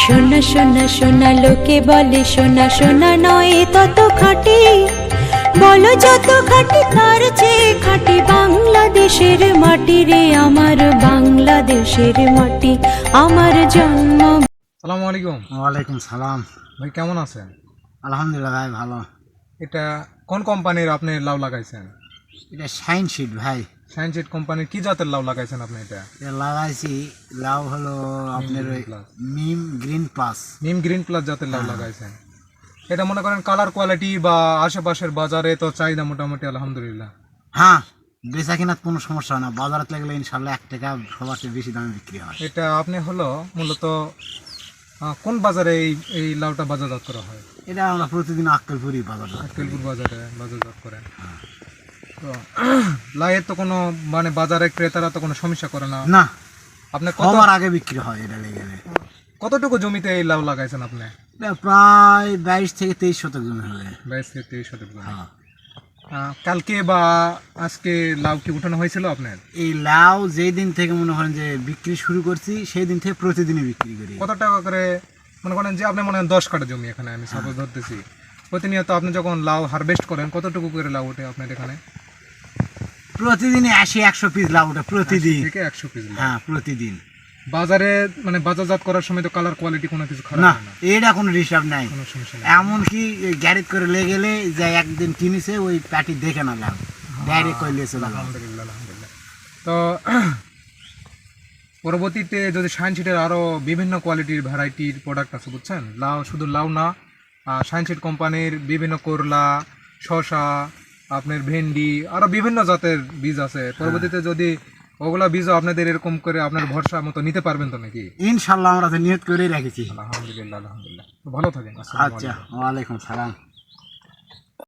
সোনা সোনা সোনা লোকে বলে সোনা সোনা নয় তত খাঁটি, বলো যত খাঁটি তার চেয়ে খাঁটি বাংলাদেশের মাটি রে আমার, বাংলাদেশের মাটি আমার জন্ম। আসসালামু আলাইকুম। ওয়ালাইকুম সালাম। ভাই কেমন আছেন? আলহামদুলিল্লাহ ভাই ভালো। এটা কোন কোম্পানির আপনি লাউ লাগাইছেন? এটা শাইন শিট ভাই। সায়েন্স সিড কোম্পানির কি জাতের লাউ লাগাইছেন আপনি? এটা লাগাইছি লাউ হলো আপনার ওই মিম গ্রিন প্লাস। মিম গ্রিন প্লাস জাতের লাউ লাগাইছেন। এটা মনে করেন কালার কোয়ালিটি বা আশেপাশের বাজারে তো চাহিদা মোটামুটি আলহামদুলিল্লাহ। হ্যাঁ, বেচা কেনার কোনো সমস্যা হয় না, বাজারে লাগলে ইনশাল্লাহ 1 টাকা সবার চেয়ে বেশি দামে বিক্রি হয়। এটা আপনি হলো মূলত কোন বাজারে এই লাউটা বাজারজাত করা হয়? এটা আমরা প্রতিদিন আক্কেলপুরি বাজার আক্কেলপুর বাজারে বাজারজাত করেন। তো লাউয়ের তো কোনো মানে বাজারে ক্রেতারা তো কোনো সমস্যা করে না? না, আপনি সবার আগে বিক্রি হয় এটা লেগে। কতটুকু জমিতে এই লাউ লাগাইছেন আপনি? প্রায় 22 থেকে 23 শতক জমি হবে। 22 থেকে 23 শতক জমি। হ্যাঁ, কালকে বা আজকে লাউ কি উঠানো হয়েছিল আপনার? এই লাউ যেই দিন থেকে মনে করেন যে বিক্রি শুরু করছি সেই দিন থেকে প্রতিদিনই বিক্রি করি। কত টাকা করে মনে করেন যে আপনি মনে করেন 10 কাঠা জমি এখানে আমি সাপোজ ধরতেছি, প্রতিনিয়ত আপনি যখন লাউ হারভেস্ট করেন কতটুকু করে লাউ ওঠে আপনার এখানে? প্রতিদিনই 80-100 পিস লাউ ওঠে প্রতিদিন। 80 থেকে 100 পিস লাউ। হ্যাঁ, প্রতিদিন। বাজারে মানে বাজারজাত করার সময় তো কালার কোয়ালিটি কোনো কিছু খারাপ না, হয় না? এটা কোনো হিসাব নাই। কোনো সমস্যা নেই। এমনকি গ্যারেজ করে লেগে গেলে যে একদিন কিনেছে ওই প্যাটি দেখে না লাভ, ডাইরেক্ট করে লিয়েছে লাভ। আলহামদুলিল্লাহ আলহামদুলিল্লাহ। তো পরবর্তীতে যদি সায়েন্স সিডের আরও বিভিন্ন কোয়ালিটির ভ্যারাইটির প্রোডাক্ট আছে বুঝছেন, লাউ শুধু লাউ না, সায়েন্স সিড কোম্পানির বিভিন্ন করলা, শসা, আপনার ভেন্ডি, আরও বিভিন্ন জাতের বীজ আছে। পরবর্তীতে যদি ওগুলা বীজও আপনাদের এরকম করে আপনার ভরসা মতো নিতে পারবেন তো নাকি? ইনশাল্লাহ আমরা তো নিয়ত করেই রেখেছি। আলহামদুলিল্লাহ আলহামদুলিল্লাহ। তো ভালো থাকেন। আচ্ছা, ওয়ালাইকুম সালাম।